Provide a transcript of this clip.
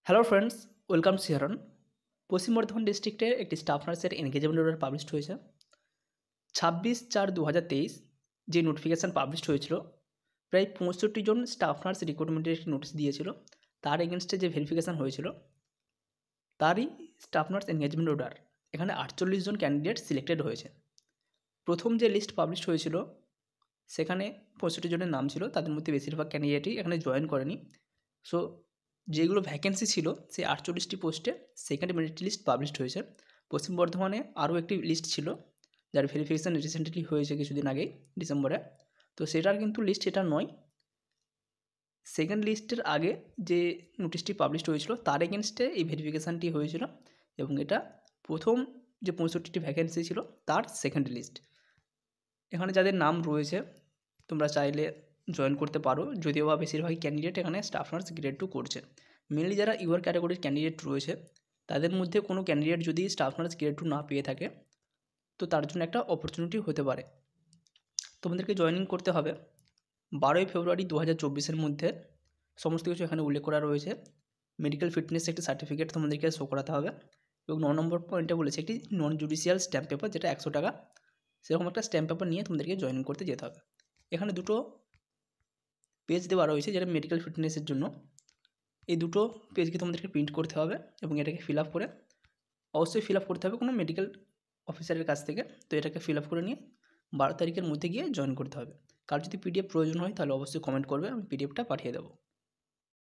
Hello friends, welcome শিহরণ। পশ্চিম বর্ধমান ডিস্ট্রিক্টের একটি স্টাফ নার্সের এনগেজমেন্ট অর্ডার পাবলিশড হয়েছে 26/4/2023। যে নোটিফিকেশান পাবলিশড হয়েছিল, প্রায় 65 জন স্টাফ নার্স রিক্রুটমেন্টের একটি নোটিশ দিয়েছিল। তার এগেনস্টে যে ভেরিফিকেশান হয়েছিল তারই স্টাফ নার্স এনগেজমেন্ট অর্ডার। এখানে 48 জন ক্যান্ডিডেট সিলেক্টেড হয়েছে। প্রথম যে লিস্ট পাবলিশড হয়েছিল সেখানে 65 জনের নাম ছিল, তাদের মধ্যে বেশিরভাগ ক্যান্ডিডেটই এখানে জয়েন করেনি। সো যেগুলো ভ্যাকেন্সি ছিল সেই 48টি পোস্টে সেকেন্ড মেরিট লিস্ট পাবলিশড হয়েছে। পশ্চিম বর্ধমানে আরও একটি লিস্ট ছিল যার ভেরিফিকেশান রিসেন্টলি হয়েছে কিছুদিন আগেই, ডিসেম্বরে। তো সেটার কিন্তু লিস্ট এটা নয়। সেকেন্ড লিস্টের আগে যে নোটিশটি পাবলিশড হয়েছিল তার এগেনস্টে এই ভেরিফিকেশানটি হয়েছিল, এবং এটা প্রথম যে 65টি ভ্যাকেন্সি ছিল তার সেকেন্ড লিস্ট। এখানে যাদের নাম রয়েছে তোমরা চাইলে জয়েন করতে পারো, যদিও বা বেশিরভাগই ক্যান্ডিডেট এখানে স্টাফ নার্স গ্রেড 2 করছে। মেনলি যারা ইউআর ক্যাটাগরির ক্যান্ডিডেট রয়েছে তাদের মধ্যে কোনো ক্যান্ডিডেট যদি স্টাফ নার্স গ্রেড 2 না পেয়ে থাকে তো তার জন্য একটা অপরচুনিটি হতে পারে। তোমাদেরকে জয়েনিং করতে হবে 12ই ফেব্রুয়ারি 2024-এর মধ্যে। সমস্ত কিছু এখানে উল্লেখ করা রয়েছে। মেডিকেল ফিটনেস একটি সার্টিফিকেট তোমাদেরকে শো করাতে হবে, এবং 9 নম্বর পয়েন্টে বলেছে একটি নন জুডিশিয়াল স্ট্যাম্প পেপার, যেটা 100 টাকা। সেরকম একটা স্ট্যাম্প পেপার নিয়ে তোমাদেরকে জয়েন করতে যেতে হবে। এখানে দুটো পেজ দেওয়া রয়েছে যেটা মেডিকেল ফিটনেসের জন্য। এই দুটো পেজকে তোমাদেরকে প্রিন্ট করতে হবে এবং এটাকে ফিল আপ করে, অবশ্যই ফিল আপ করতে হবে কোনো মেডিকেল অফিসারের কাছ থেকে। তো এটাকে ফিল আপ করে নিয়ে 12 তারিখের মধ্যে গিয়ে জয়েন করতে হবে। কার যদি পিডিএফ প্রয়োজন হয় তাহলে অবশ্যই কমেন্ট করবে, আমি পিডিএফটা পাঠিয়ে দেবো।